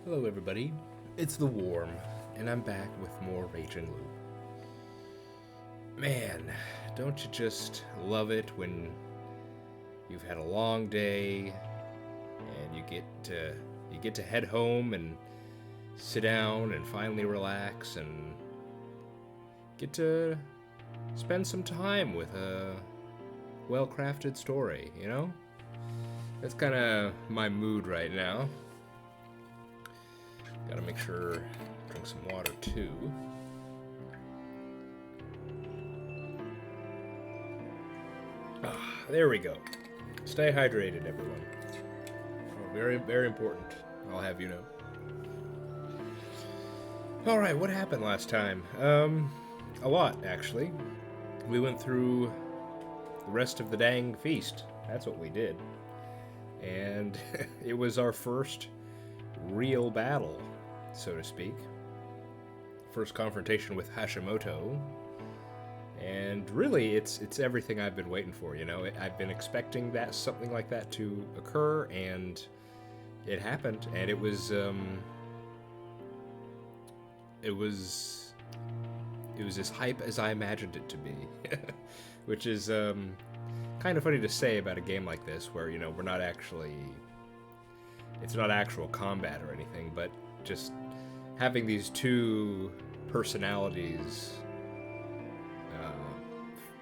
Hello everybody, it's The Worm, and I'm back with more Raging Loop. Man, don't you just love it when you've had a long day and you get to head home and sit down and finally relax and get to spend some time with a well-crafted story, you know? That's kind of my mood right now. Gotta make sure, drink some water too. There we go. Stay hydrated, everyone. Oh, very, very important. I'll have you know. Alright, what happened last time? A lot, actually. We went through the rest of the dang feast. That's what we did. And it was our first real battle, so to speak. First confrontation with Hashimoto. And really, it's everything I've been waiting for, you know? I've been expecting something like that to occur, and it happened. And it was as hype as I imagined it to be. Which is kind of funny to say about a game like this, where, you know, it's not actual combat or anything, but just having these two personalities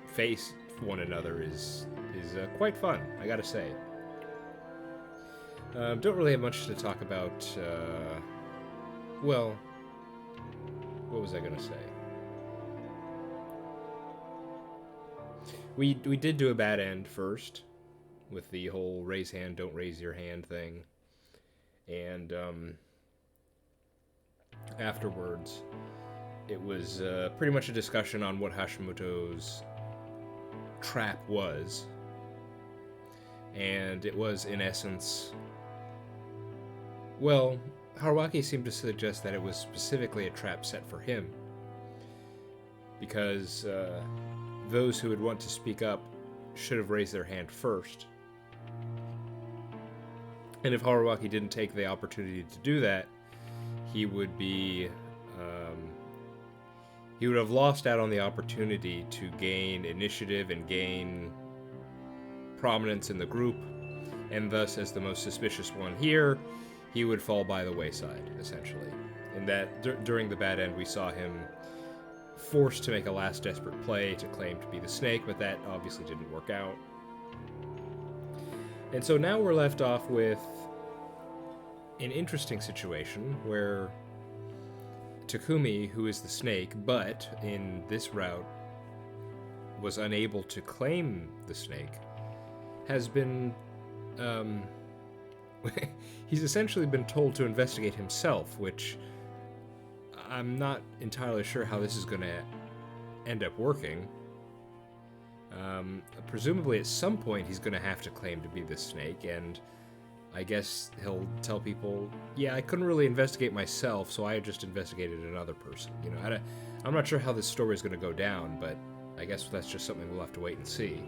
face one another is quite fun, I gotta say. Don't really have much to talk about. Well, what was I gonna say? We did do a bad end first with the whole raise hand, don't raise your hand thing. And afterwards, it was pretty much a discussion on what Hashimoto's trap was. And it was, in essence, well, Haruaki seemed to suggest that it was specifically a trap set for him. Because those who would want to speak up should have raised their hand first. And if Haruaki didn't take the opportunity to do that, he would have lost out on the opportunity to gain initiative and gain prominence in the group, and thus, as the most suspicious one here, he would fall by the wayside, essentially. In that, during the bad end, we saw him forced to make a last desperate play to claim to be the snake, but that obviously didn't work out. And so now we're left off with an interesting situation where Takumi, who is the snake, but in this route was unable to claim the snake, has been he's essentially been told to investigate himself, which I'm not entirely sure how this is going to end up working. Presumably at some point he's going to have to claim to be the snake, and I guess he'll tell people, yeah, I couldn't really investigate myself, so I just investigated another person. You know, I'm not sure how this story is going to go down, but I guess that's just something we'll have to wait and see.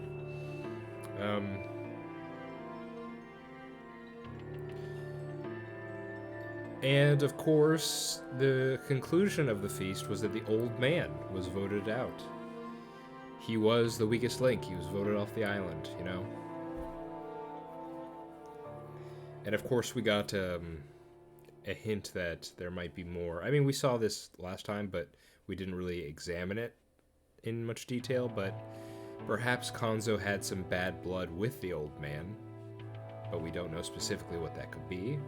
And of course, the conclusion of the feast was that the old man was voted out. He was the weakest link. He was voted off the island, you know? And of course, we got a hint that there might be more. I mean, we saw this last time, but we didn't really examine it in much detail. But perhaps Konzo had some bad blood with the old man, but we don't know specifically what that could be.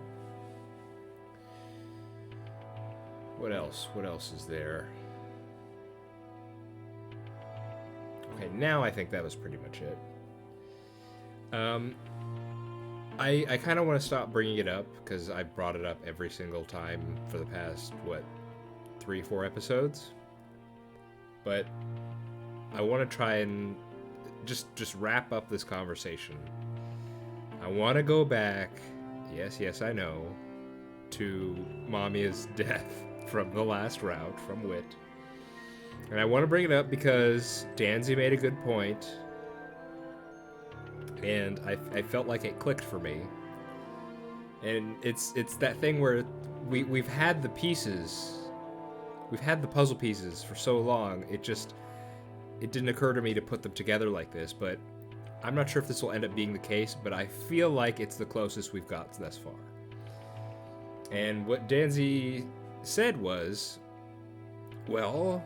What else? What else is there? Okay, now I think that was pretty much it. I kind of want to stop bringing it up, because I brought it up every single time for the past, 3-4 episodes? But I want to try and just wrap up this conversation. I want to go back, yes, I know, to Mamia's death from the last route, from Wit. And I want to bring it up because Danzy made a good point, and I felt like it clicked for me. And it's that thing where we've had the pieces. We've had the puzzle pieces for so long. It didn't occur to me to put them together like this, but I'm not sure if this will end up being the case, but I feel like it's the closest we've got thus far. And what Danzy said was, well,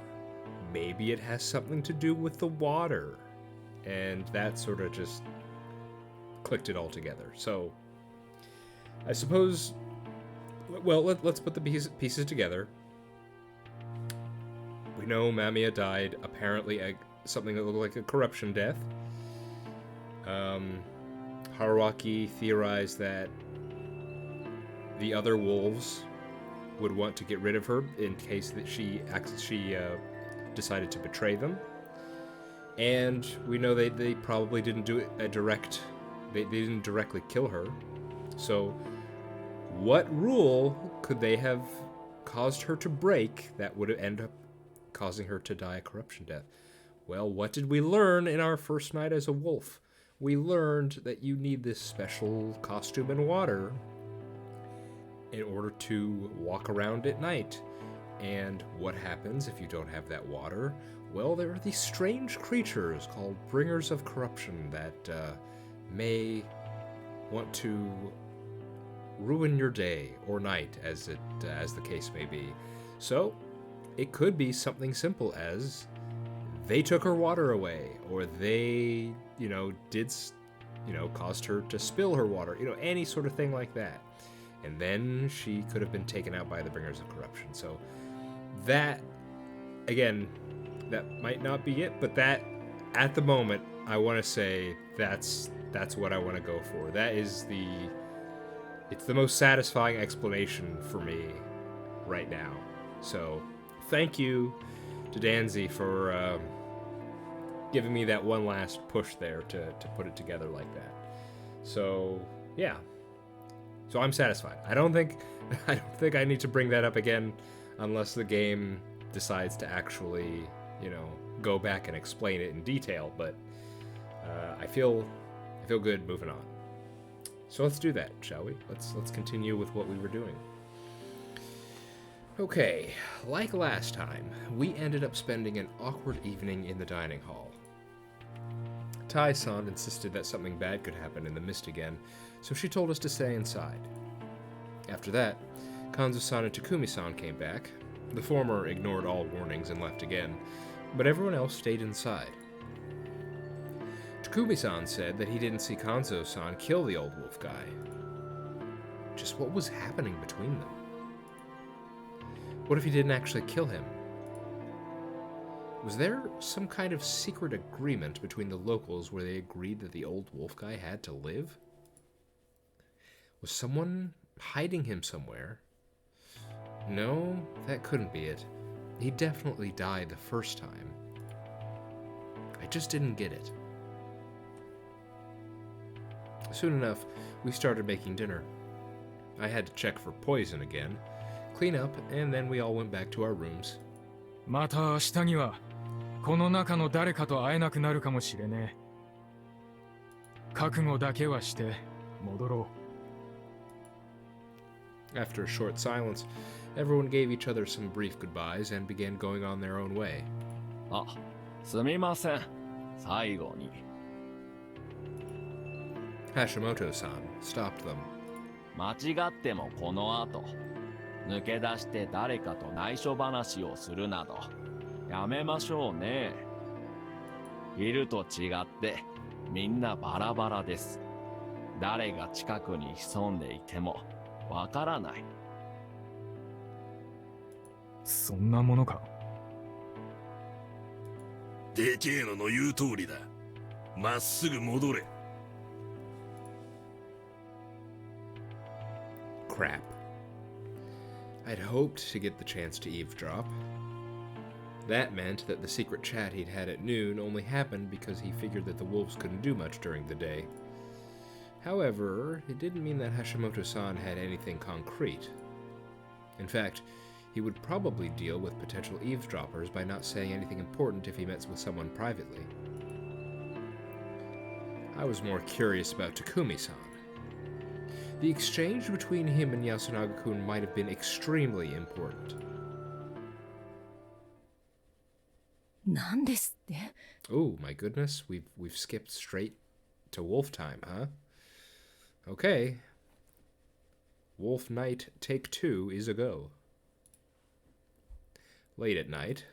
maybe it has something to do with the water. And that sort of just clicked it all together. So, I suppose, well, let's put the pieces together. We know Mamia died apparently something that looked like a corruption death. Haruaki theorized that the other wolves would want to get rid of her in case that she decided to betray them. And we know they probably didn't do it they didn't directly kill her. So what rule could they have caused her to break that would end up causing her to die a corruption death? Well, what did we learn in our first night as a wolf? We learned that you need this special costume and water in order to walk around at night. And what happens if you don't have that water? Well, there are these strange creatures called Bringers of Corruption that may want to ruin your day or night, as the case may be. So, it could be something simple as they took her water away, or they, caused her to spill her water, any sort of thing like that. And then she could have been taken out by the Bringers of Corruption. So that, again, that might not be it, but that, at the moment, I want to say that's what I want to go for. That is it's the most satisfying explanation for me right now. So thank you to Danzy for giving me that one last push there to put it together like that. So yeah. So I'm satisfied. I don't think I need to bring that up again unless the game decides to actually, go back and explain it in detail, but I feel good moving on. So let's do that, shall we? Let's continue with what we were doing. Okay, like last time, we ended up spending an awkward evening in the dining hall. Tai-san insisted that something bad could happen in the mist again, so she told us to stay inside. After that, Kanzu-san and Takumi-san came back. The former ignored all warnings and left again, but everyone else stayed inside. Takumi-san said that he didn't see Kanzo-san kill the old wolf guy. Just what was happening between them? What if he didn't actually kill him? Was there some kind of secret agreement between the locals where they agreed that the old wolf guy had to live? Was someone hiding him somewhere? No, that couldn't be it. He definitely died the first time. I just didn't get it. Soon enough, we started making dinner. I had to check for poison again, clean up, and then we all went back to our rooms. また明日にはこの中の誰かと会えなくなるかもしれねえ。覚悟だけはして戻ろう。 After a short silence, everyone gave each other some brief goodbyes and began going on their own way. あ、すみません。最後に。Hashimoto-san stopped them. 間違ってもこの後、抜け出して誰かと内緒話をするなど、やめましょうね。昼と違ってみんなバラバラです。誰が近くに潜んでいてもわからない。そんなものか。でけえのの言う通りだ。まっすぐ戻れ。Crap. I'd hoped to get the chance to eavesdrop. That meant that the secret chat he'd had at noon only happened because he figured that the wolves couldn't do much during the day. However, it didn't mean that Hashimoto-san had anything concrete. In fact, he would probably deal with potential eavesdroppers by not saying anything important if he met with someone privately. I was more curious about Takumi-san. The exchange between him and Yasunaga-kun might have been extremely important. なんですって？ Oh my goodness, we've skipped straight to wolf time, huh? Okay. Wolf Night Take 2 is a go. Late at night,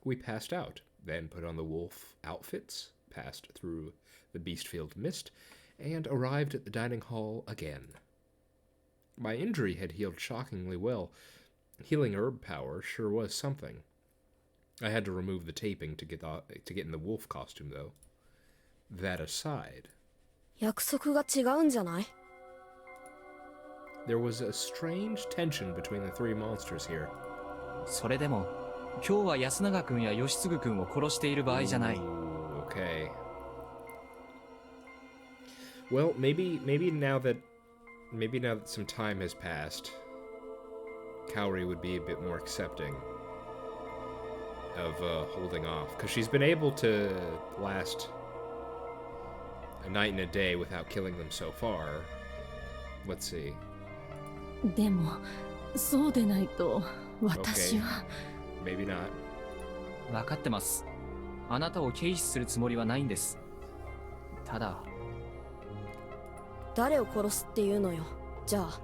we passed out, then put on the wolf outfits, passed through the Beastfield mist, and arrived at the dining hall again. My injury had healed shockingly well. Healing herb power sure was something. I had to remove the taping to get in the wolf costume, though. That aside, 約束が違うんじゃない？ there was a strange tension between the three monsters here. それでも今日は安永君や義継君を殺している場合じゃない。 Ooh, okay. Well, maybe now that some time has passed, Kaori would be a bit more accepting of holding off, because she's been able to last a night and a day without killing them so far. Let's see. でもそうでないと私は。Maybe not. 分かってます。あなたを軽視するつもりはないんです。ただ。誰を殺すっていうのよ。じゃあ。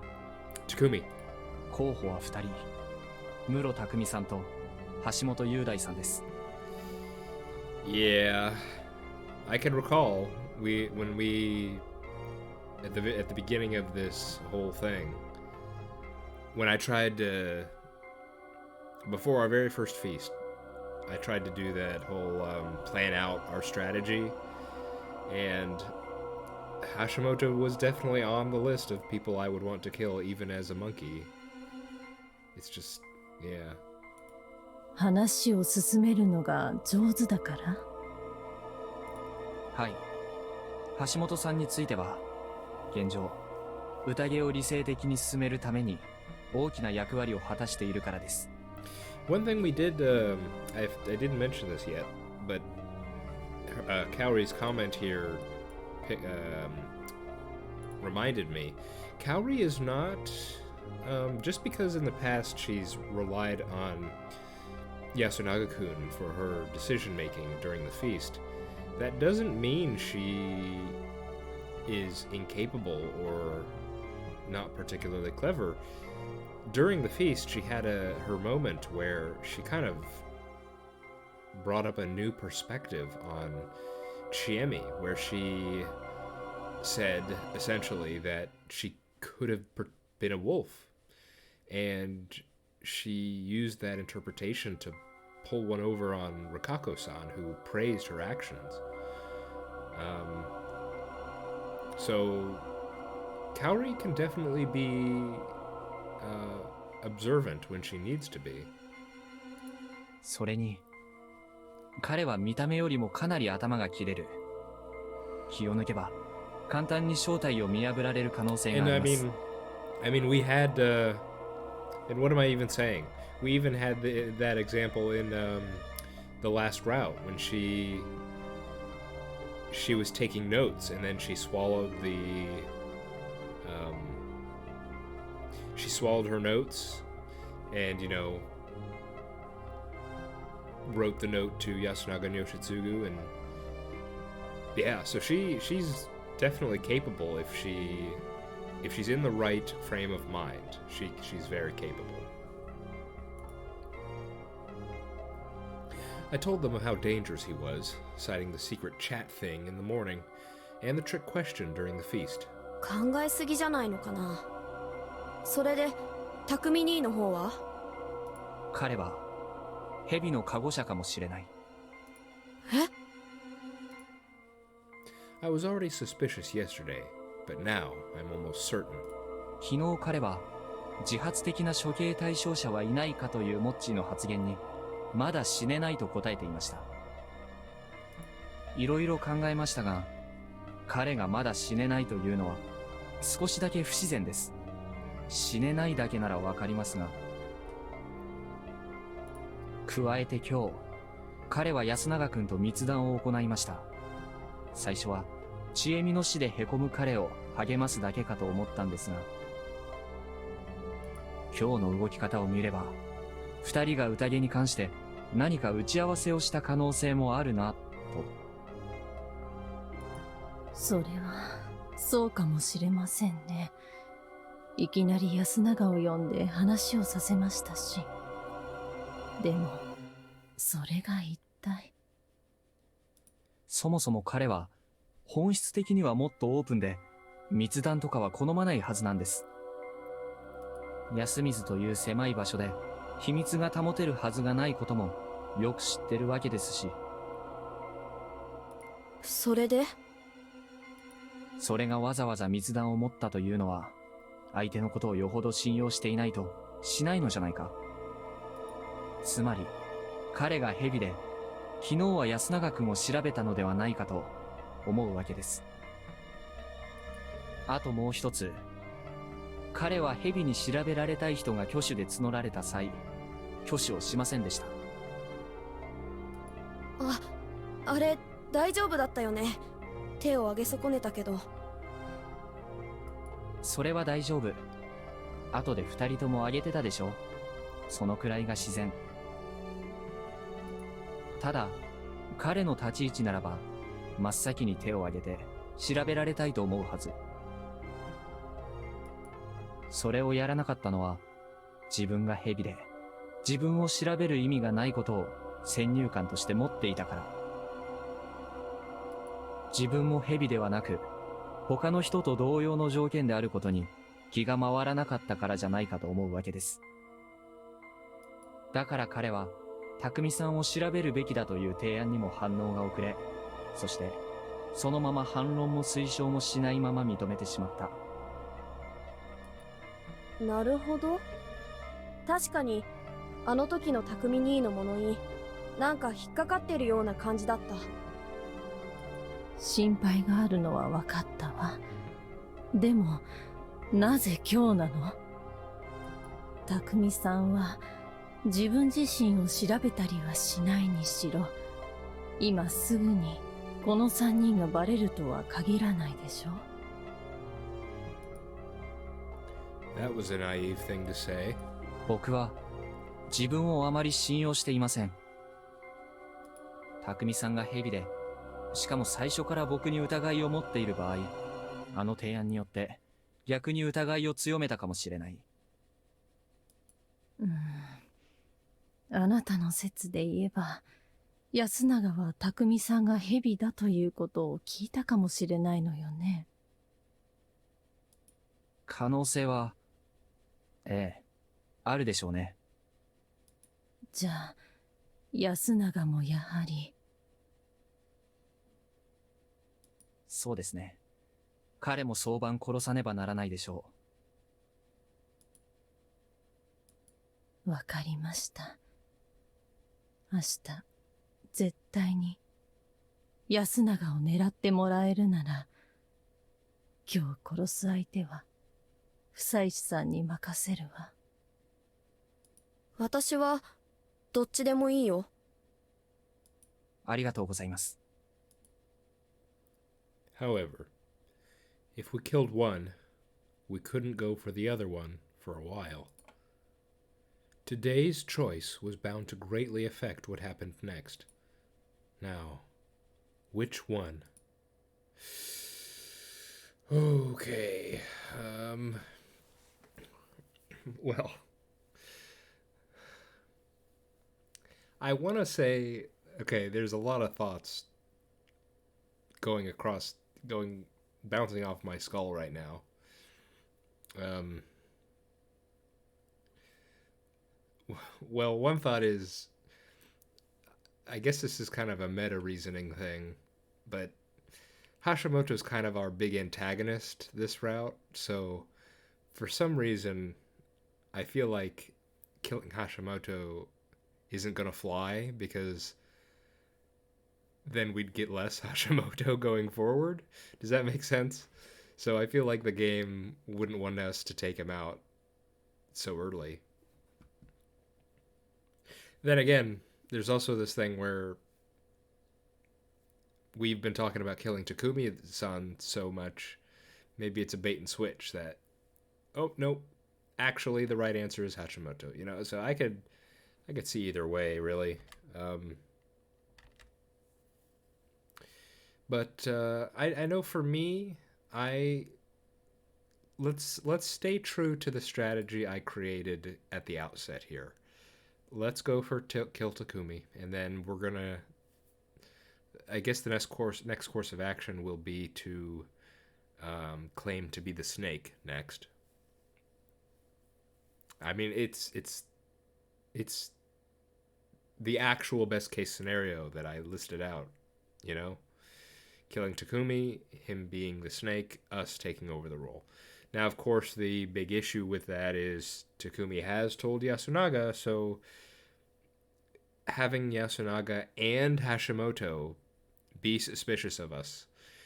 Takumi. 候補は2人。室匠さんと橋本雄大さんです。Yeah, I can recall when we at the beginning of this whole thing, when I tried to, before our very first feast, I tried to do that whole plan out our strategy, and Hashimoto was definitely on the list of people I would want to kill, even as a monkey. It's just, yeah. 話を進めるのが上手だから？はい。橋本さんについては現状宴を理性的に進めるために大きな役割を果たしているからです。One thing we did, I didn't mention this yet, but Kaori's comment here reminded me. Kaori is not, just because in the past she's relied on Yasunaga-kun for her decision-making during the feast, that doesn't mean she is incapable or not particularly clever. During the feast, she had her moment where she kind of brought up a new perspective on Chiemi, where she said, essentially, that she could have been a wolf. And she used that interpretation to pull one over on Rikako-san, who praised her actions. So Kaori can definitely be observant when she needs to be. それに彼は見た目よりもかなり頭が切れる。気を抜けば簡単に正体を見破られる可能性があります。And I mean, we had, and what am I even saying? We even had that example in the last route when she was taking notes and then she swallowed her notes and, you know, wrote the note to Yasunaga and Yoshitsugu, and yeah, so she's definitely capable if she's in the right frame of mind. She's very capable. I told them of how dangerous he was, citing the secret chat thing in the morning, and the trick question during the feast. 考えすぎじゃないのかな。それで匠兄の方は？彼は蛇の加護者かもしれない。え？ I was already suspicious yesterday, but now I'm almost certain. 昨日彼は自発的な処刑対象者はいないかというモッチーの発言にまだ死ねないと答えていました。いろいろ考えましたが、彼がまだ死ねないというのは少しだけ不自然です。死ねないだけならわかりますが。加えて今日、彼は安永君と密談を行いました。最初は、千恵美の死で凹む彼を励ますだけかと思ったんですが、今日の動き方を見れば、二人が宴に関して何か打ち合わせをした可能性もあるな、と。それはそうかもしれませんね。いきなり安永を呼んで話をさせましたし。でもそれが一体。そもそも彼は本質的にはもっとオープンで密談とかは好まないはずなんです。安水という狭い場所で秘密が保てるはずがないこともよく知ってるわけですし。それで？それがわざわざ密談を持ったというのは、相手のことをよほど信用していないとしないのじゃないか。つまり彼が蛇で、昨日は安永君を調べたのではないかと思うわけです。あともう一つ、彼は蛇に調べられたい人が挙手で募られた際、挙手をしませんでした。あれ大丈夫だったよね。手を挙げ損ねたけど。それは大丈夫。後で二人とも挙げてたでしょ。そのくらいが自然。ただ彼の立ち位置ならば真っ先に手を挙げて調べられたいと思うはず。それをやらなかったのは、自分が蛇で自分を調べる意味がないことを先入観として持っていたから。自分も蛇ではなく他の人と同様の条件であることに気が回らなかったからじゃないかと思うわけです。だから彼は匠さんを調べるべきだという提案にも反応が遅れ、そしてそのまま反論も推奨もしないまま認めてしまった。なるほど。確かにあの時の匠兄のものになんか引っかかってるような感じだった。心配があるのは分かったわ。でもなぜ今日なの？匠さんは自分自身を調べたりはしないにしろ、今すぐにこの3人がバレるとは限らないでしょ。That was a naive thing to say. 僕は自分をあまり信用していません。匠さんが蛇で、しかも最初から僕に疑いを持っている場合、あの提案によって逆に疑いを強めたかもしれない。あなたの説で言えば、安永は匠さんが蛇だということを聞いたかもしれないのよね。可能性は、ええ、あるでしょうね。じゃあ安永もやはり。そうですね。彼も早晩殺さねばならないでしょう。わかりました。明日絶対に安永を狙ってもらえるなら、今日殺す相手は房石さんに任せるわ。私はどっちでもいいよ。ありがとうございます。However, if we killed one, we couldn't go for the other one for a while. Today's choice was bound to greatly affect what happened next. Now, which one? Okay, well, I want to say, okay, there's a lot of thoughts bouncing off my skull right now. Well, one thought is, I guess this is kind of a meta reasoning thing, but Hashimoto's kind of our big antagonist this route, so for some reason, I feel like killing Hashimoto isn't gonna fly, because then we'd get less Hashimoto going forward. Does that make sense? So I feel like the game wouldn't want us to take him out so early. Then again, there's also this thing where we've been talking about killing Takumi-san so much. maybe it's a bait and switch that, oh, nope, actually the right answer is Hashimoto, you know? So I could see either way, really. But I know for me, let's stay true to the strategy I created at the outset here. Let's go for kill Takumi, and then we're gonna. I guess the next course of action will be to claim to be the snake next. I mean, it's the actual best case scenario that I listed out, you know? Killing Takumi, him being the snake, us taking over the role. Now, of course, the big issue with that is Takumi has told Yasunaga, so having Yasunaga and Hashimoto be suspicious of us.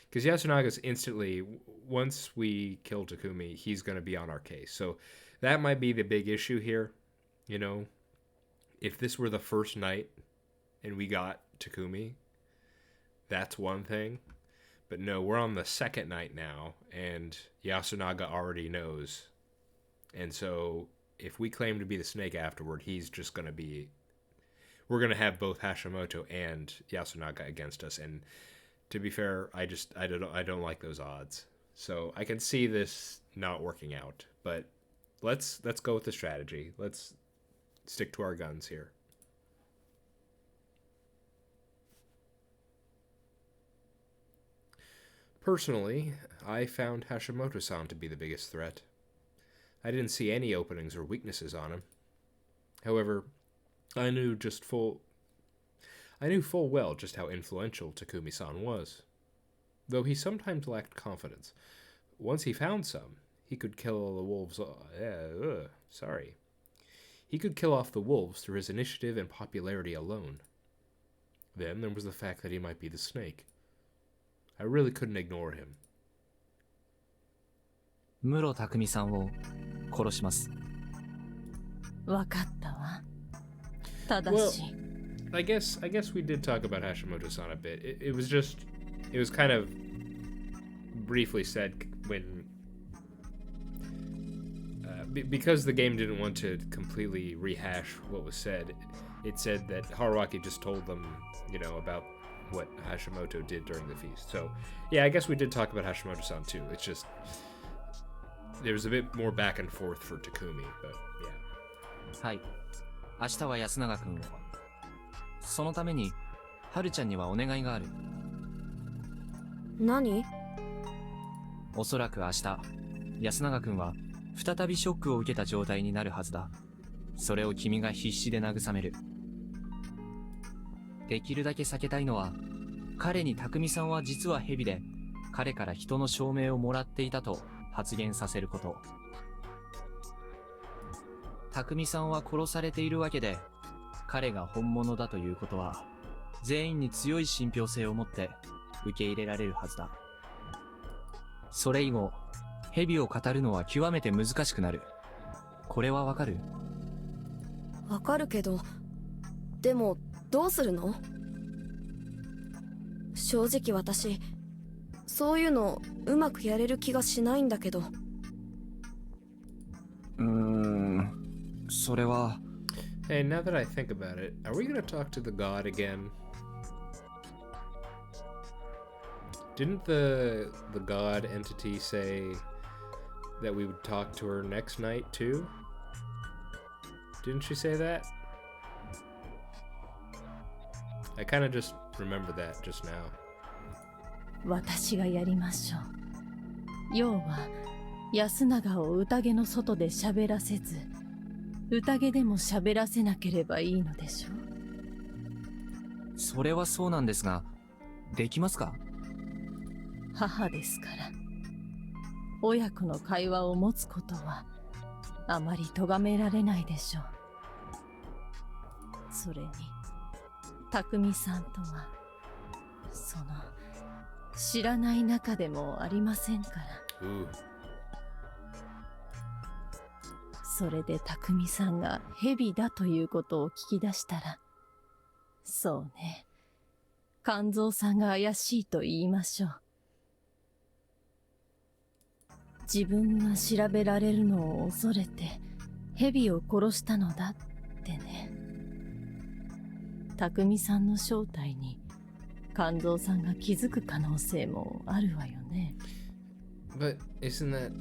Because Yasunaga's instantly, once we kill Takumi, he's going to be on our case. So that might be the big issue here, you know? If this were the first night and we got Takumi, that's one thing. But no, we're on the second night now, and Yasunaga already knows. And so if we claim to be the snake afterward, he's just going to be... We're going to have both Hashimoto and Yasunaga against us. And to be fair, I don't like those odds. So I can see this not working out. But let's go with the strategy. Let's stick to our guns here. Personally, I found Hashimoto-san to be the biggest threat. I didn't see any openings or weaknesses on him. However, I knew full well just how influential Takumi-san was. Though he sometimes lacked confidence. Once he found some, he could kill the wolves... He could kill off the wolves through his initiative and popularity alone. Then there was the fact that he might be the snake. I really couldn't ignore him. 室匠さんを殺します。わかったわ。ただし。Well, I guess we did talk about Hashimoto-san a bit. It was kind of briefly said when... because the game didn't want to completely rehash what was said, it said that Haruaki just told them, you know, about what Hashimoto did during the feast. So, yeah, I guess we did talk about Hashimoto-san too. It's just... there was a bit more back and forth for Takumi, but yeah. はい。明日は安永君を。そのために、はるちゃんにはお願いがある。何？おそらく明日、安永君は再びショックを受けた状態になるはずだ。それを君が必死で慰める。できるだけ避けたいのは、彼に匠さんは実は蛇で、彼から人の証明をもらっていたと発言させること。匠さんは殺されているわけで、彼が本物だということは、全員に強い信憑性を持って受け入れられるはずだ。それ以後、蛇を語るのは極めて難しくなる。これはわかる？わかるけど、でもどうするの？正直私、そういうのうまくやれる気がしないんだけど。それは。Hey, now that I think about it, are we gonna talk to the god again? Didn't the god entity say that we would talk to her next night too? Didn't she say that? I kind of just remember that just now. 私がやりましょう。要は安永を宴の外で喋らせず、宴でも喋らせなければいいのでしょう。それはそうなんですが、できますか？母ですから。親子の会話を持つことはあまり咎められないでしょう。それに匠さんとはその知らない仲でもありませんから。それで匠さんが蛇だということを聞き出したら、そうね、肝臓さんが怪しいと言いましょう。自分が調べられるのを恐れて蛇を殺したのだってね。匠さんの正体に肝臓さんが気づく可能性もあるわよね。But isn't that...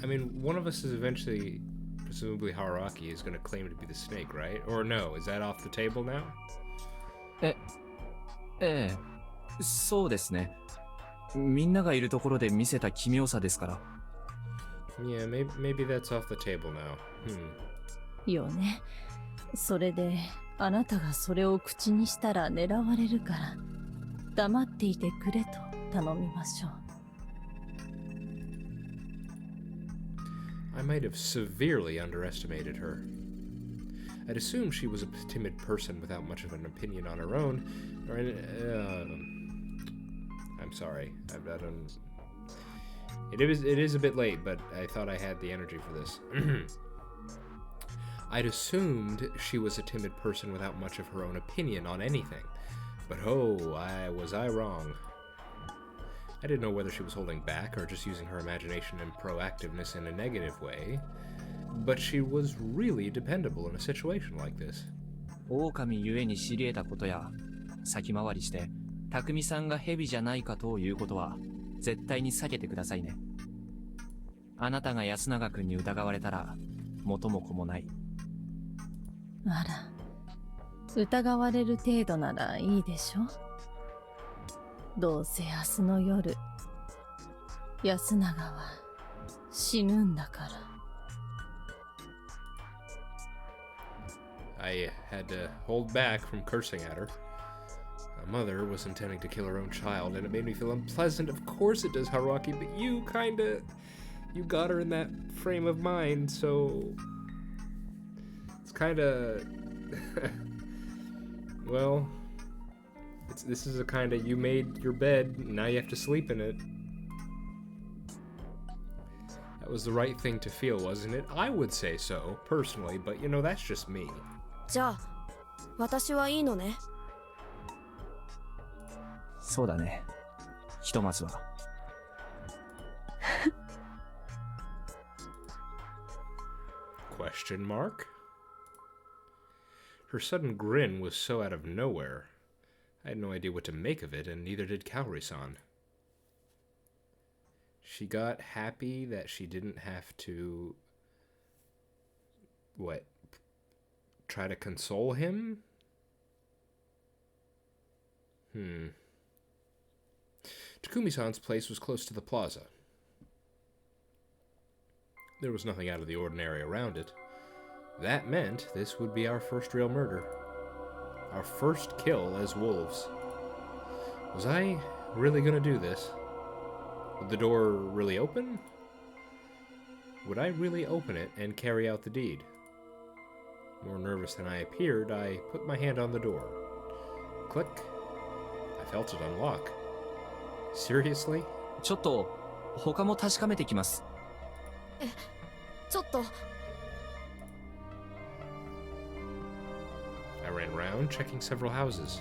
I mean, one of us is eventually, presumably Haraki, is going to claim to be the snake, right? Or no, is that off the table now? ええ、そうですね。みんながいるところで見せた奇妙さですから。Yeah, maybe that's off the table now. よね。それであなたがそれを口にしたら狙われるから黙っていてくれと頼みましょう。I might have severely underestimated her. I'd assumed she was a timid person without much of an opinion on her own. I'm sorry. It is a bit late, but I thought I had the energy for this. I'd assumed she was a timid person without much of her own opinion on anything. But oh, was I wrong. I didn't know whether she was holding back or just using her imagination and proactiveness in a negative way. But she was really dependable in a situation like this. 狼ゆえに知り得たことや、先回りして、匠さんが蛇じゃないかということは、絶対に避けてくださいね。あなたが安永くんに疑われたら、元も子もない。あら、疑われる程度ならいいでしょ。どうせ明日の夜、安永は死ぬんだから。I had to hold back from cursing at her. A mother was intending to kill her own child, and it made me feel unpleasant. Of course it does, Haruaki, but you got her in that frame of mind, so it's kinda, well, this is a kinda, you made your bed, now you have to sleep in it. That was the right thing to feel, wasn't it? I would say so, personally, but that's just me. じゃあ私はいいのね。そうだね。ひとまずは。Question mark? Her sudden grin was so out of nowhere. I had no idea what to make of it, and neither did Kaori-san. She got happy that she didn't have to... what? Try to console him? Takumi-san's place was close to the plaza. There was nothing out of the ordinary around it. That meant this would be our first real murder. Our first kill as wolves. Was I really gonna do this? Would the door really open? Would I really open it and carry out the deed? More nervous than I appeared, I put my hand on the door. Click. I felt it unlock. Seriously? ちょっと、他も確かめてきます。ちょっと。I ran round, checking several houses.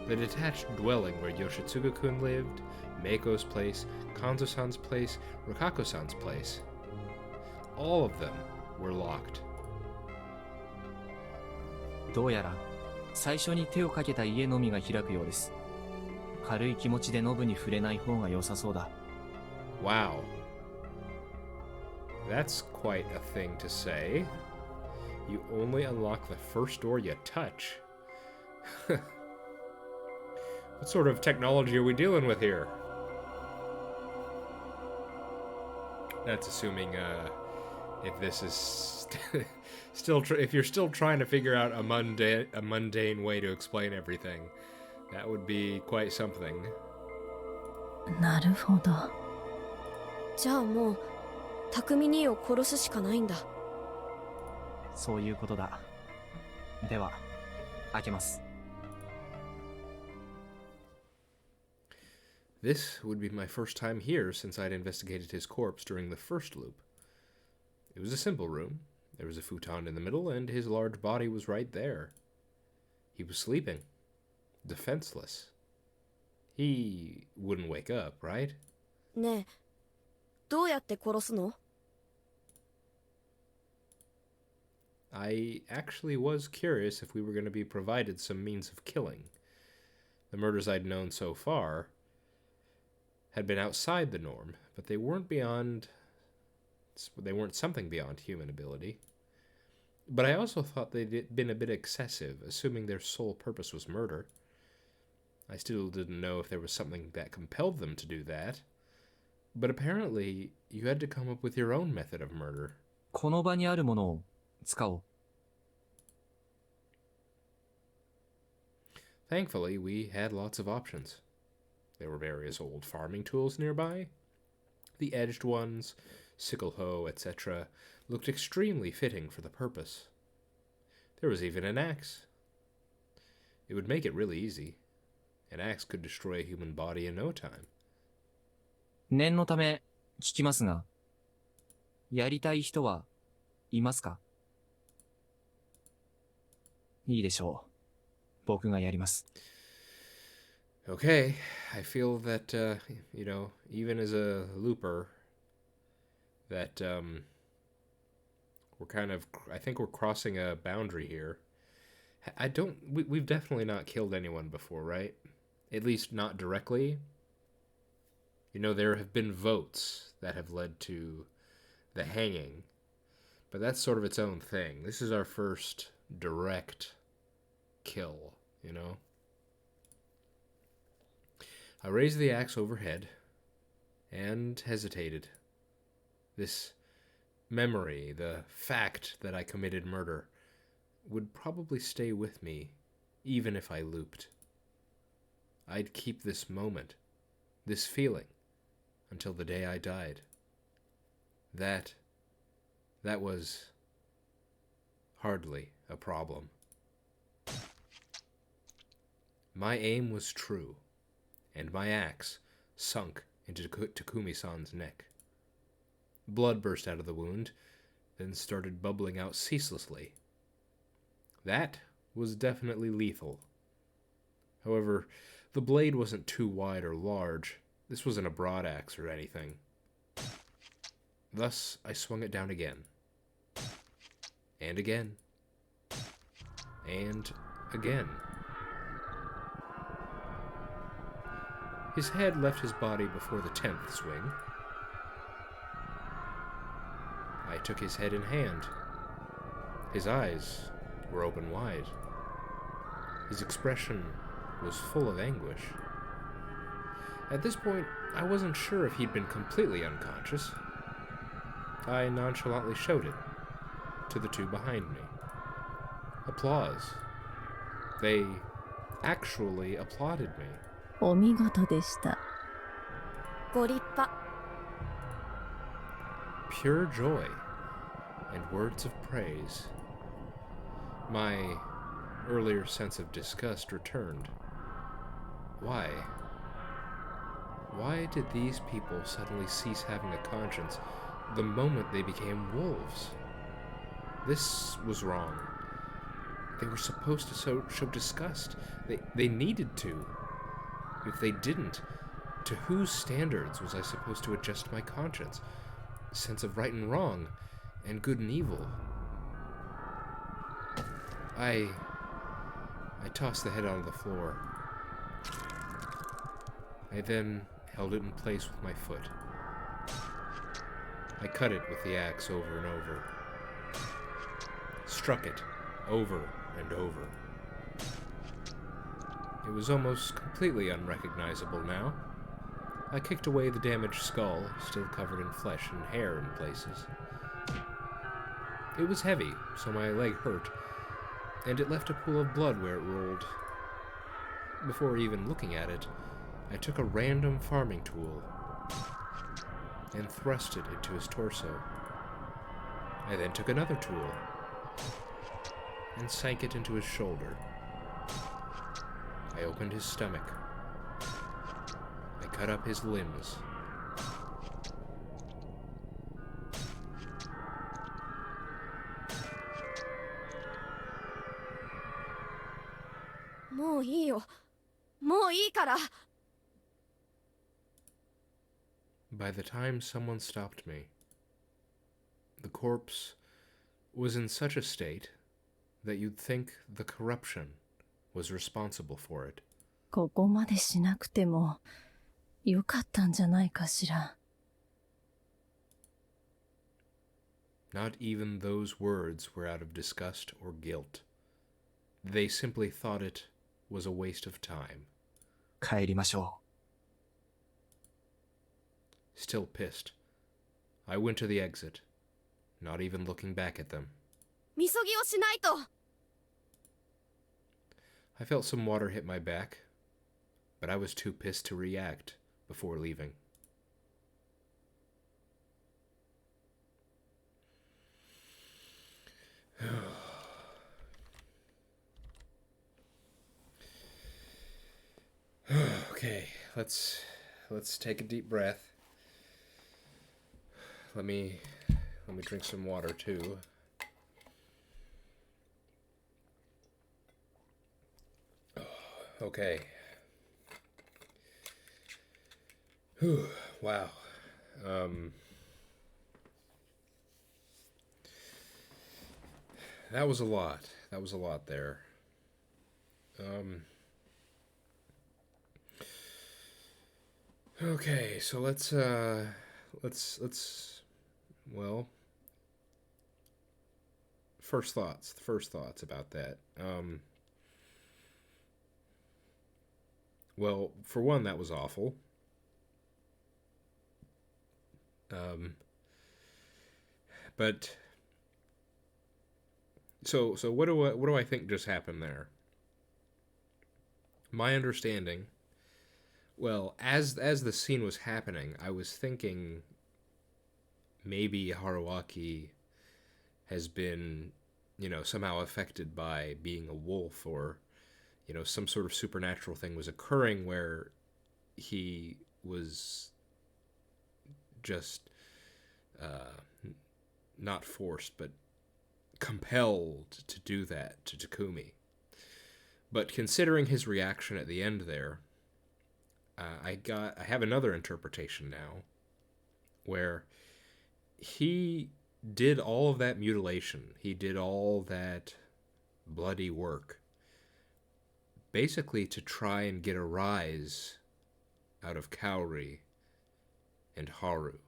The detached dwelling where Yoshitsugu-kun lived, Meiko's place, Kanzo-san's place, Rokako-san's place. All of them were locked. どうやら、最初に手をかけた家のみが開くようです。軽い気持ちでノブに触れない方が良さそうだ。Wow. That's quite a thing to say. You only unlock the first door you touch. What sort of technology are we dealing with here? That's assuming, if this is if you're still trying to figure out a mundane way to explain everything, that would be quite something. なるほど。じゃあもう匠兄を殺すしかないんだ。そういうことだ。では、開けます。This would be my first time here since I'd investigated his corpse during the first loop. It was a simple room. There was a futon in the middle, and his large body was right there. He was sleeping. Defenseless. He wouldn't wake up, right? ねえ、どうやって殺すの？ I actually was curious if we were going to be provided some means of killing. The murders I'd known so far had been outside the norm, but they weren't something beyond human ability. But I also thought they'd been a bit excessive, assuming their sole purpose was murder. I still didn't know if there was something that compelled them to do that. But apparently, you had to come up with your own method of murder. この場にあるものを使おう。Thankfully, we had lots of options. There were various old farming tools nearby. The edged ones, sickle hoe, etc., looked extremely fitting for the purpose. There was even an axe. It would make it really easy. An axe could destroy a human body in no time. 念のため聞きますが、やりたい人はいますか？いいでしょう。僕がやります。Okay, I feel that, even as a looper, that, I think we're crossing a boundary here. We've definitely not killed anyone before, right? At least not directly. There have been votes that have led to the hanging, but that's sort of its own thing. This is our first direct kill, I raised the axe overhead and hesitated. This memory, the fact that I committed murder, would probably stay with me even if I looped. I'd keep this moment, this feeling, until the day I died. That was hardly a problem. My aim was true, and my axe sunk into Takumi-san's neck. Blood burst out of the wound, then started bubbling out ceaselessly. That was definitely lethal. However, the blade wasn't too wide or large. This wasn't a broad axe or anything. Thus, I swung it down again. And again. And again. His head left his body before the 10th swing. I took his head in hand. His eyes were open wide. His expression was full of anguish. At this point, I wasn't sure if he'd been completely unconscious. I nonchalantly showed it to the two behind me. Applause. They actually applauded me. お見事でした。ご立派。Pure joy and words of praise. My earlier sense of disgust returned. Why? Why did these people suddenly cease having a conscience the moment they became wolves? This was wrong. They were supposed to show disgust. They needed to. If they didn't, to whose standards was I supposed to adjust my conscience? Sense of right and wrong, and good and evil. I tossed the head onto the floor. I then held it in place with my foot. I cut it with the axe over and over. Struck it over and over. It was almost completely unrecognizable now. I kicked away the damaged skull, still covered in flesh and hair in places. It was heavy, so my leg hurt, and it left a pool of blood where it rolled. Before even looking at it, I took a random farming tool and thrust it into his torso. I then took another tool and sank it into his shoulder. I opened his stomach. I cut up his limbs. by the time someone stopped me, the corpse was in such a state that you'd think the corruption was responsible for it. ここまでしなくてもよかったんじゃないかしら。Not even those words were out of disgust or guilt. They simply thought it was a waste of time. 帰りましょ Still pissed, I went to the exit, not even looking back at them. みそぎをしないと。 I felt some water hit my back, but I was too pissed to react before leaving. Okay, let's take a deep breath. Let me drink some water too. Okay. Whew, wow. That was a lot. That was a lot there. Okay, so let's well, first thoughts about that. Well, for one, that was awful. But so what do I think just happened there? My understanding, well, as the scene was happening, I was thinking maybe Haruaki has been, somehow affected by being a wolf, or some sort of supernatural thing was occurring where he was just not forced, but compelled to do that to Takumi. But considering his reaction at the end there, I have another interpretation now, where he did all of that mutilation, he did all that bloody work, basically to try and get a rise out of Kaori and Haru.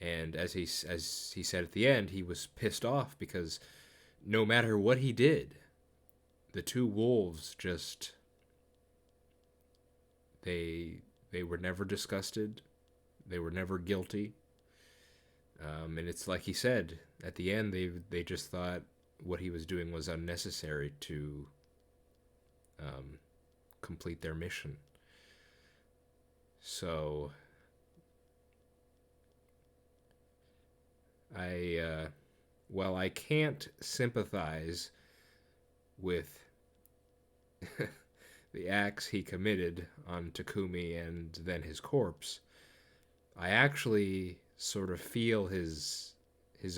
And as he said at the end, he was pissed off because no matter what he did, the two wolves just, they were never disgusted, they were never guilty. And it's like he said at the end, they just thought what he was doing was unnecessary to complete their mission. So I can't sympathize with the acts he committed on Takumi and then his corpse. I actually sort of feel his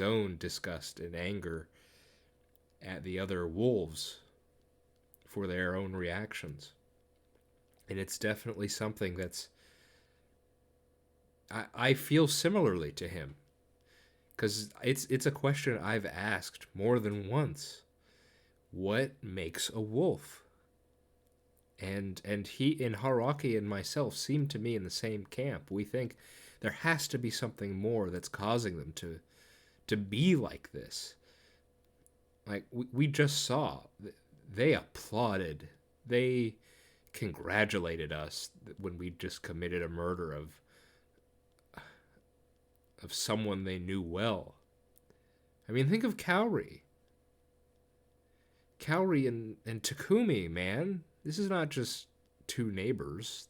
own disgust and anger at the other wolves for their own reactions. And it's definitely something that's, I feel similarly to him. Because it's a question I've asked more than once. What makes a wolf? And he and Haruaki and myself seem to me in the same camp. We think there has to be something more that's causing them to be like this. Like we just saw, they applauded, they congratulated us when we just committed a murder of someone they knew well. I mean, think of Kaori. Kaori and Takumi, man. This is not just two neighbors.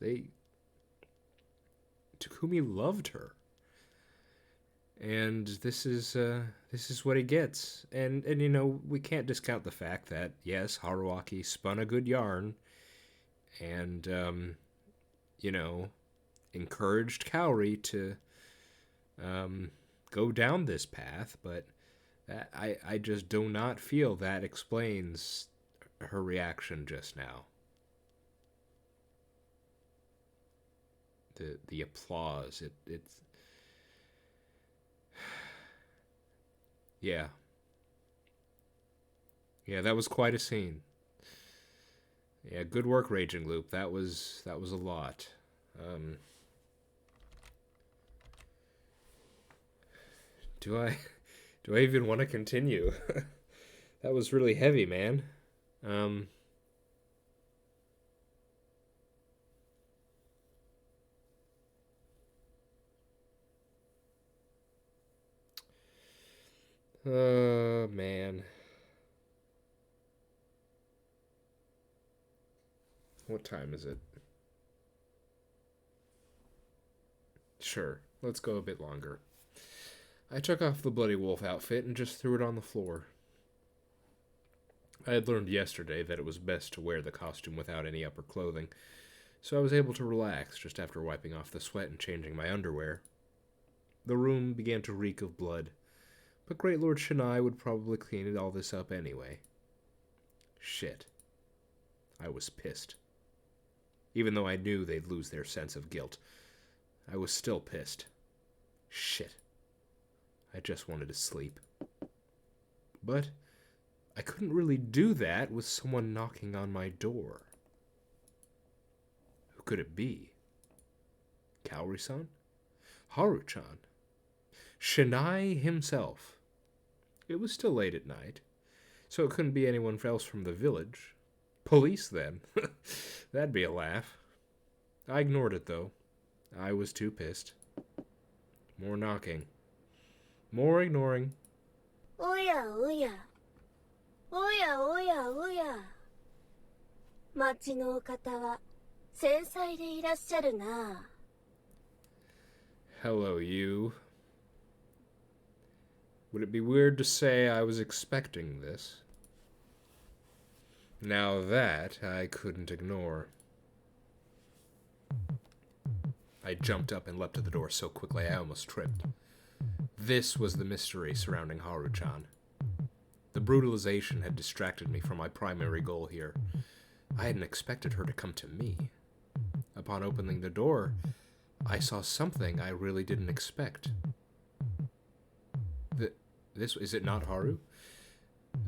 Takumi loved her. And this is what he gets. And we can't discount the fact that, yes, Haruaki spun a good yarn and encouraged Kaori to go down this path, but I just do not feel that explains her reaction just now. the applause. It's yeah. Yeah, that was quite a scene. Yeah, good work, Raging Loop. That was a lot. Do I even want to continue? That was really heavy, man. Man. What time is it? Sure, let's go a bit longer. I took off the Bloody Wolf outfit and just threw it on the floor. I had learned yesterday that it was best to wear the costume without any upper clothing, so I was able to relax just after wiping off the sweat and changing my underwear. The room began to reek of blood, but Great Lord Shanai would probably clean all this up anyway. Shit. I was pissed. Even though I knew they'd lose their sense of guilt, I was still pissed. Shit. I just wanted to sleep. But I couldn't really do that with someone knocking on my door. Who could it be? Kaori-san? Haru-chan? Shanai himself? It was still late at night, so it couldn't be anyone else from the village. Police, then. That'd be a laugh. I ignored it, though. I was too pissed. More knocking. More ignoring. おやおや。おやおやおや。町のお方は繊細でいらっしゃるな。Hello, you. Would it be weird to say I was expecting this? Now that I couldn't ignore. I jumped up and leapt to the door so quickly I almost tripped. This was the mystery surrounding Haru-chan. The brutalization had distracted me from my primary goal here. I hadn't expected her to come to me. Upon opening the door, I saw something I really didn't expect. This is it not Haru?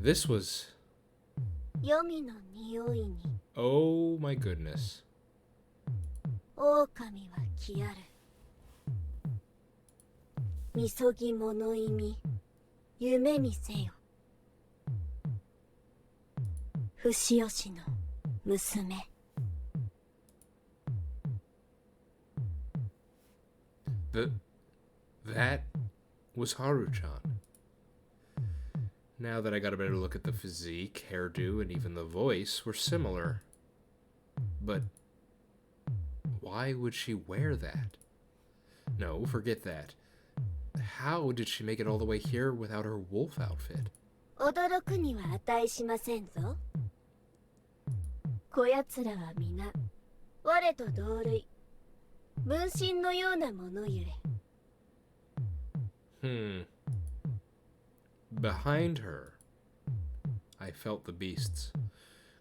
This was... 黄泉の匂いに Oh my goodness. 狼は来やる。みそぎ物意味、夢見せよ。不死吉の娘。That was Haru-chan. Now that I got a better look at the physique, hairdo, and even the voice were similar. But why would she wear that? No, forget that. How did she make it all the way here without her wolf outfit? 驚くには値しませんぞ。こやつらは皆、我と同類、分身のようなものゆれ。Behind her, I felt the beasts,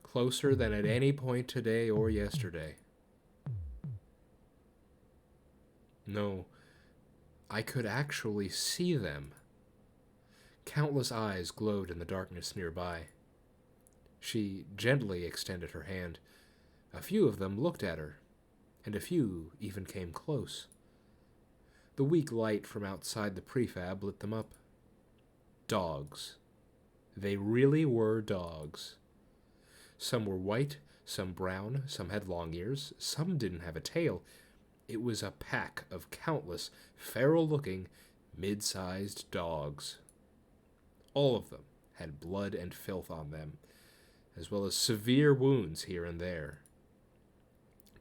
closer than at any point today or yesterday. No, I could actually see them. Countless eyes glowed in the darkness nearby. She gently extended her hand. A few of them looked at her, and a few even came close. The weak light from outside the prefab lit them up. Dogs. They really were dogs. Some were white, some brown, some had long ears, some didn't have a tail. It was a pack of countless, feral-looking, mid-sized dogs. All of them had blood and filth on them, as well as severe wounds here and there.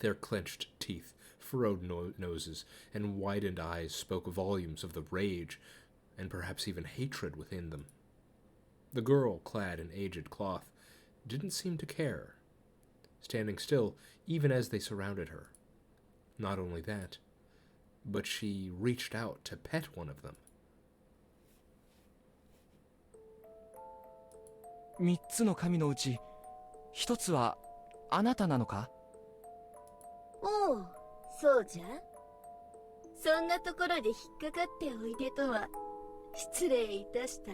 Their clenched teeth, furrowed noses, and widened eyes spoke volumes of the rage and perhaps even hatred within them. The girl, clad in aged cloth, didn't seem to care, standing still even as they surrounded her. Not only that, but she reached out to pet one of them. 3つの神のうち1つはあなたなのか？おう、そうじゃ。そんなところで引っかかっておいでとは失礼いたした。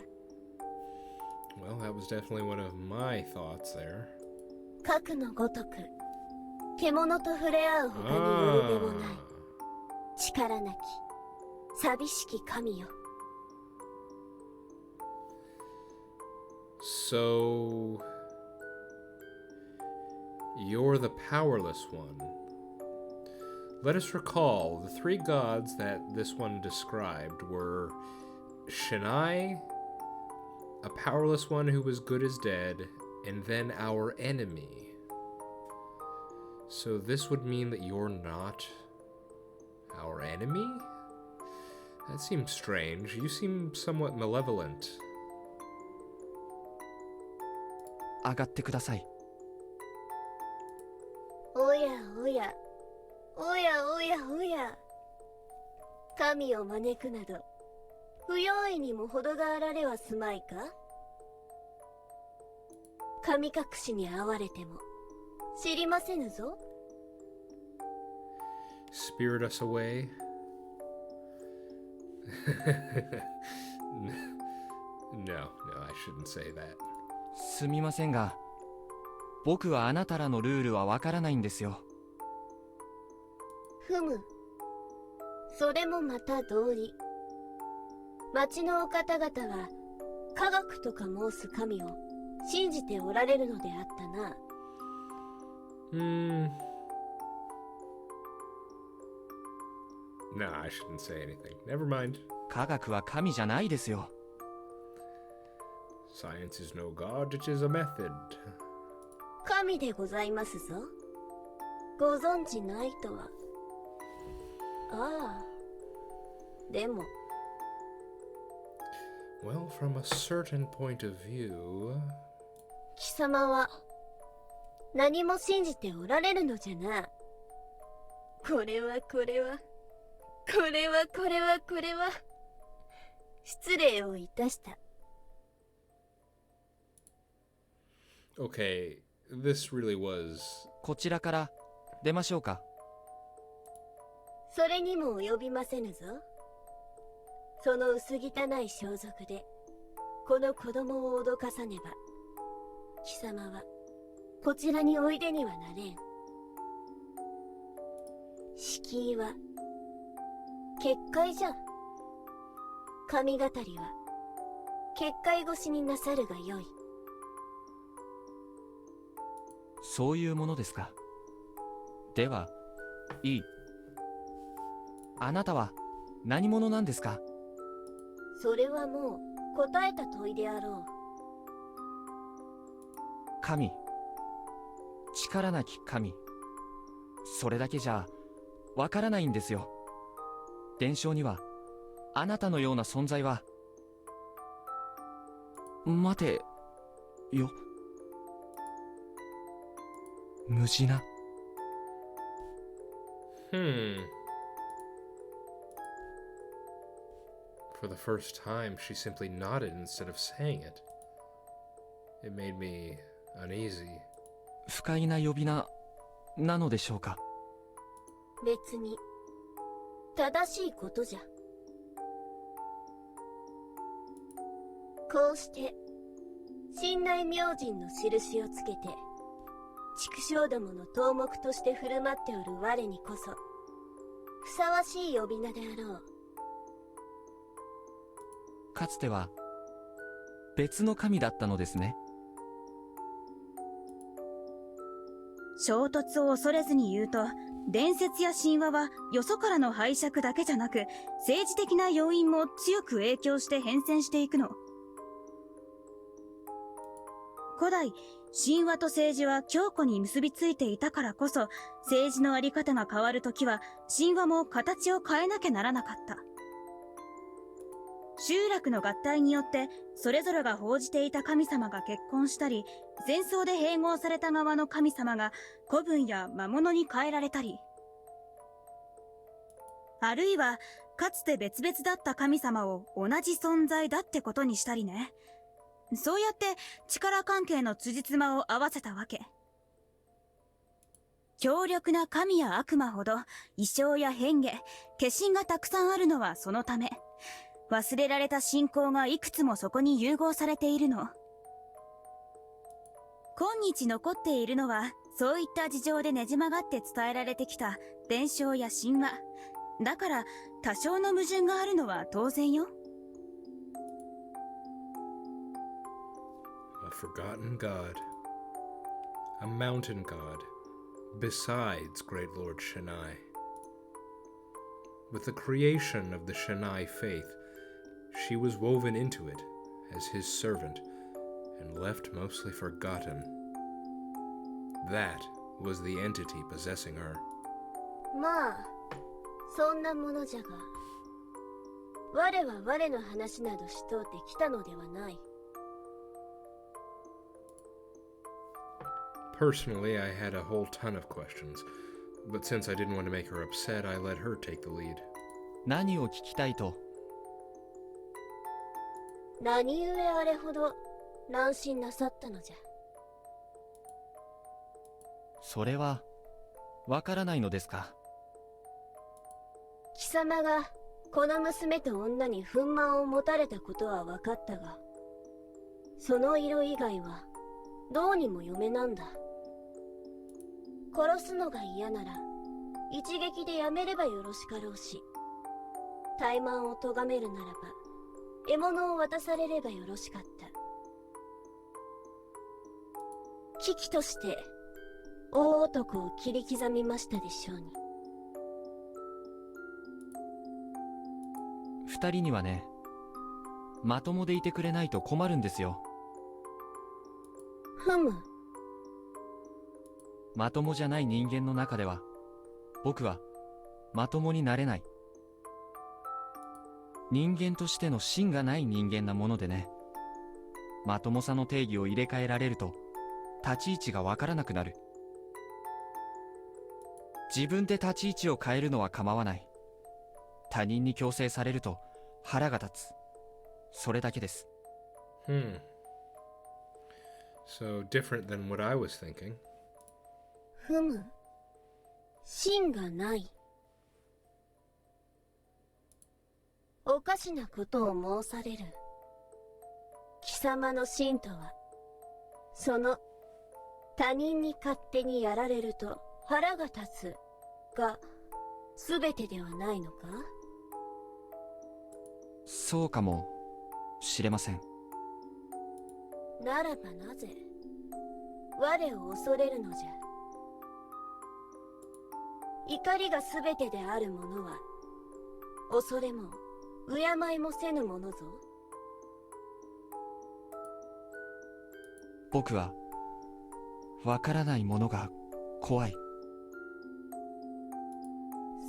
Well, that was definitely one of my thoughts there. かくのごとく獣と触れ合う他によるでもない力なき寂しき神よ。 So, you're the powerless one. Let us recall the three gods that this one described were Shinai, a powerless one who was good as dead, and then our enemy. So this would mean that you're not our enemy? That seems strange. You seem somewhat malevolent. 上がってください。おやおやおやおやおや、神を招くなど不用意にも程があられはすまいか。神隠しに遭われても知りませぬぞ。 Spirit us away? No, I shouldn't say that. すみませんが、僕はあなたらのルールはわからないんですよ。ふむ、それもまた道理。町のお方々は科学とか申す神を信じておられるのであったな。No, I shouldn't say anything. Never mind. 科学は神じゃないですよ。Science is no god, it is a method. 神でございますぞ。ご存知ないとは。ああ、でも。Well, from a certain point of view... 貴様は何も信じておられるのじゃな。これはこれはこれはこれはこれは失礼をいたした。 Okay, this really was... こちらから出ましょうか。それにも及びませぬぞ。その薄汚い装束でこの子供を脅かさねば貴様はこちらにおいでにはなれん。敷居は結界じゃ。神語りは結界越しになさるがよい。そういうものですか。では、いい。あなたは何者なんですか。それはもう答えた問いであろう。神。力なき神。それだけじゃわからないんですよ。伝承にはあなたのような存在は。待てよ。無事な。For the first time, she simply nodded instead of saying it. It made me uneasy. 不快な呼び名なのでしょうか。別に正しいことじゃ。こうして神内明神の印をつけて畜生どもの頭目として振る舞っておる我にこそふさわしい呼び名であろう。かつては別の神だったのですね。衝突を恐れずに言うと、伝説や神話はよそからの拝借だけじゃなく、政治的な要因も強く影響して変遷していくの。古代、神話と政治は強固に結びついていたからこそ、政治のあり方が変わるときは、神話も形を変えなきゃならなかった。集落の合体によって、それぞれが報じていた神様が結婚したり、戦争で併合された側の神様が古文や魔物に変えられたり、あるいは、かつて別々だった神様を同じ存在だってことにしたりね。そうやって力関係の辻褄を合わせたわけ。強力な神や悪魔ほど異象や変化、化身がたくさんあるのはそのため。忘れられた信仰がいくつもそこに融合されているの。今日残っているのは、そういった事情でねじ曲がって伝えられてきた伝承や神話。だから、多少の矛盾があるのは当然よ。A forgotten god. A mountain god. Besides Great Lord Shanai. With the creation of the Shanai faith, she was woven into it as his servant and left mostly forgotten. That was the entity possessing her. まあ、そんなものじゃが、我は我の話などしとうてきたのではない。Personally, I had a whole ton of questions, but since I didn't want to make her upset, I let her take the lead. 何を聞きたいと？何故あれほど乱心なさったのじゃ。それは、わからないのですか？貴様がこの娘と女に憤懣を持たれたことは分かったが、その色以外はどうにも嫁なんだ。殺すのが嫌なら一撃でやめればよろしかろうし、怠慢を咎めるならば獲物を渡されればよろしかった。危機として大男を切り刻みましたでしょうに。二人にはね、まともでいてくれないと困るんですよ。ふむ。まともじゃない人間の中では、僕はまともになれない。人間としての芯がない人間なものでね。まともさの定義を入れ替えられると、立ち位置がわからなくなる。自分で立ち位置を変えるのは構わない。他人に強制されると腹が立つ。それだけです。So different than what I was thinking. ふむ。芯がない。おかしなことを申される。貴様の芯とは、その他人に勝手にやられると腹が立つが全てではないのか？そうかもしれません。ならばなぜ我を恐れるのじゃ。怒りが全てである者は恐れも敬いもせぬものぞ。僕はわからないものが怖い。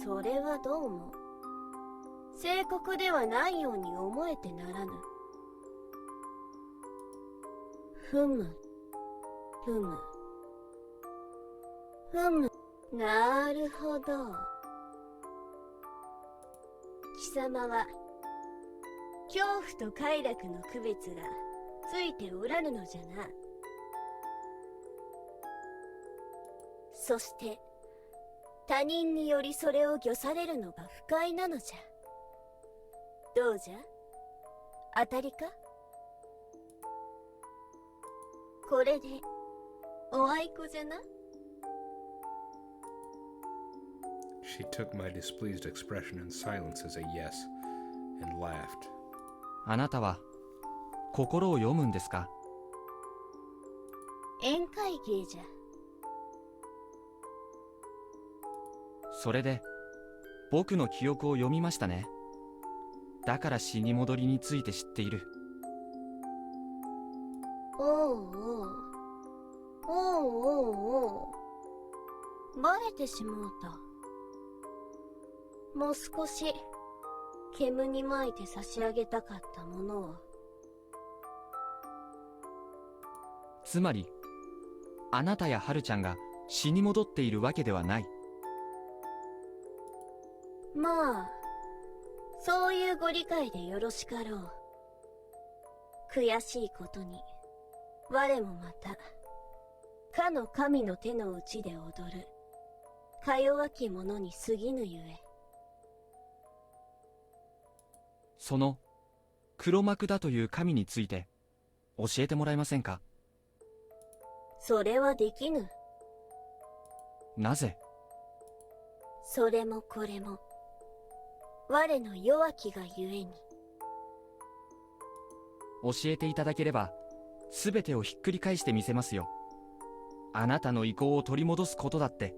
それはどうも正確ではないように思えてならぬ。ふむふむふむ。なるほど。貴様は恐怖と快楽の区別がついておらぬのじゃな。そして他人によりそれを御されるのが不快なのじゃ。どうじゃ、当たりか？これでおあいこじゃな。She took my displeased expression in silence as a yes, and laughed. あなたは心を読むんですか？宴会芸じゃ。それで僕の記憶を読みましたね。だから死に戻りについて知っている。おうおうおうおうおう。バレてしもうた。もう少し煙に巻いて差し上げたかったものを。つまりあなたやハルちゃんが死に戻っているわけではない。まあそういうご理解でよろしかろう。悔しいことに我もまたかの神の手の内で踊るか弱き者に過ぎぬゆえ。その黒幕だという神について教えてもらえませんか？それはできぬ。なぜ？それもこれも我の弱きがゆえに。教えていただければ全てをひっくり返してみせますよ。あなたの意向を取り戻すことだって。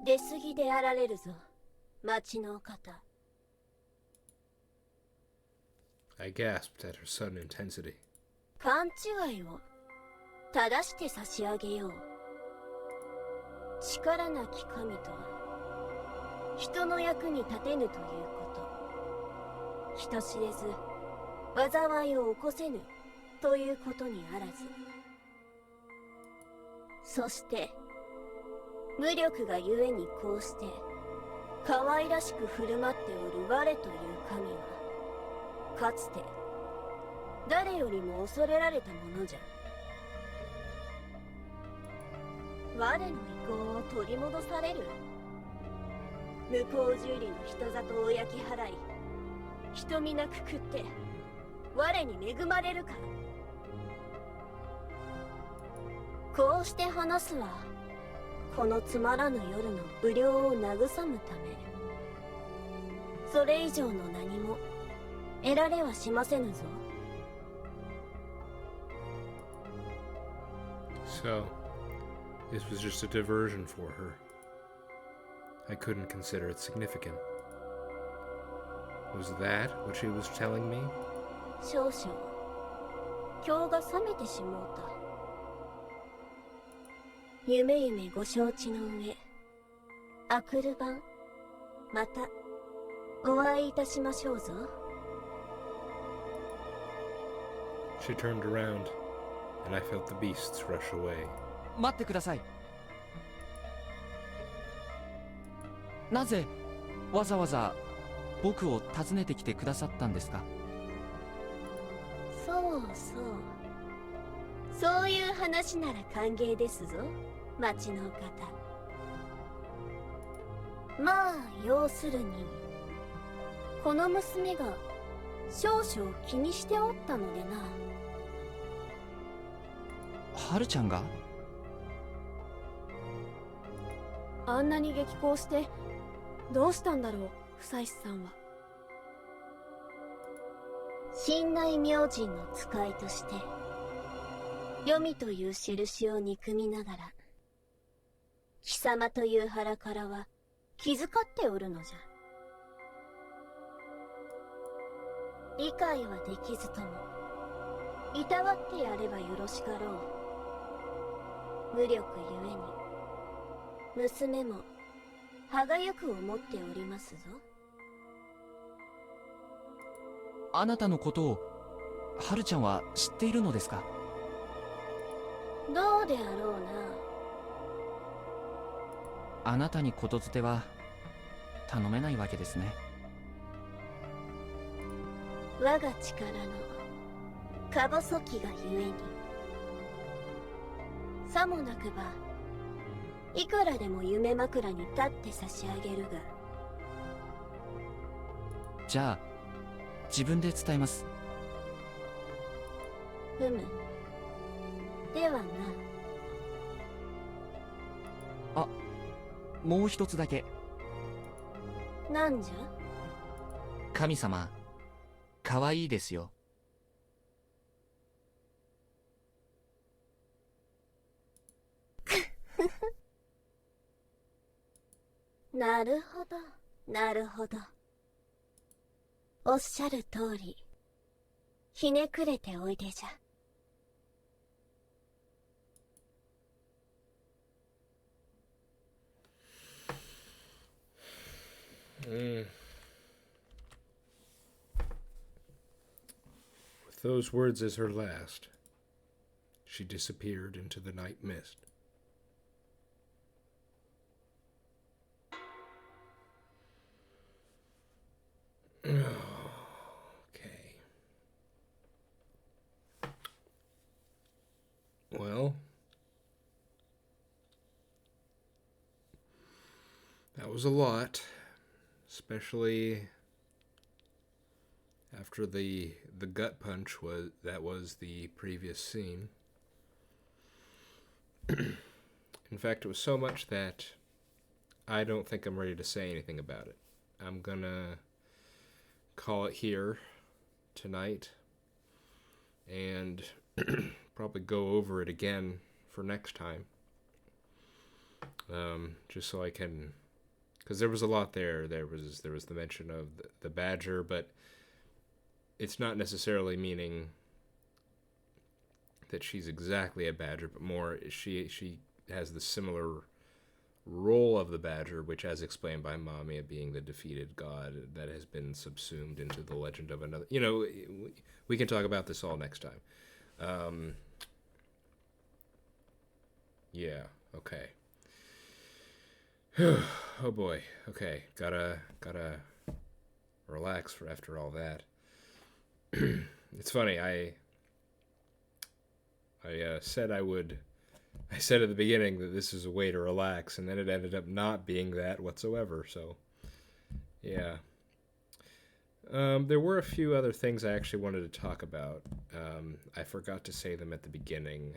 出過ぎであられるぞ、町のお方。I gasped at her sudden intensity. 勘違いを正して差し上げよう。力なき神とは人の役に立てぬということ。人知れず災いを起こせぬということにあらず。そして無力がゆえにこうして可愛らしく振る舞っておる我という神はかつて誰よりも恐れられたものじゃ。我の意向を取り戻される。向こう十里の人里を焼き払い人皆くくって我に恵まれるか。こうして話すはこのつまらぬ夜の不良を慰むため。それ以上の何も得られはしませぬぞ。So, this was just a diversion for her. I couldn't consider it significant. Was that what she was telling me? 少々今日が覚めてしもうた。夢夢ご承知の上、あくる晩またお会いいたしましょうぞ。She turned around, and I felt the beasts rush away. 待ってください。なぜわざわざ僕を訪ねてきてくださったんですか？そうそう。そういう話なら歓迎ですぞ、町の方。まあ要するにこの娘が少々気にしておったのでな。はるちゃんが？あんなに激高してどうしたんだろう、夫妻さんは。神内明神の使いとして黄泉という印を憎みながら貴様という腹からは気遣っておるのじゃ。理解はできずともいたわってやればよろしかろう。無力ゆえに娘も歯がゆく思っておりますぞ。あなたのことをはるちゃんは知っているのですか？どうであろうな。あなたにことづては頼めないわけですね。我が力のか細きがゆえにさもなくばいくらでも夢枕に立って差し上げるが。じゃあ自分で伝えます。ふむ。ではな。あ、もう一つだけ。なんじゃ？神様、かわいいですよ。なるほど、なるほど。おっしゃる通り、ひねくれておいでじゃ。With those words as her last, she disappeared into the night mist. Okay. Well, was a lot, especially after the gut punch was the previous scene. In fact, it was so much that I don't think I'm ready to say anything about it. I'm gonna call it here tonight and probably go over it again for next time. Just so I can, because there was a lot there. There was the mention of the badger, but it's not necessarily meaning that she's exactly a badger, but more she has the similar role of the badger, which, as explained by Mamia, being the defeated god that has been subsumed into the legend of another. You know, we can talk about this all next time. Yeah. Okay. Oh boy. Okay. Gotta relax for after all that. It's funny. I said I would. I said at the beginning that this is a way to relax, and then it ended up not being that whatsoever. So, yeah. There were a few other things I actually wanted to talk about. I forgot to say them at the beginning.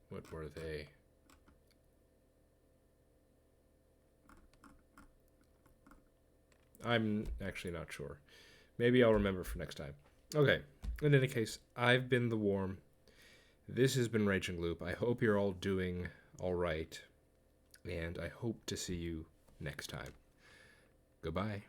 What were they? I'm actually not sure. Maybe I'll remember for next time. Okay. In any case, I've been the Worm. This has been Raging Loop. I hope you're all doing all right. And I hope to see you next time. Goodbye.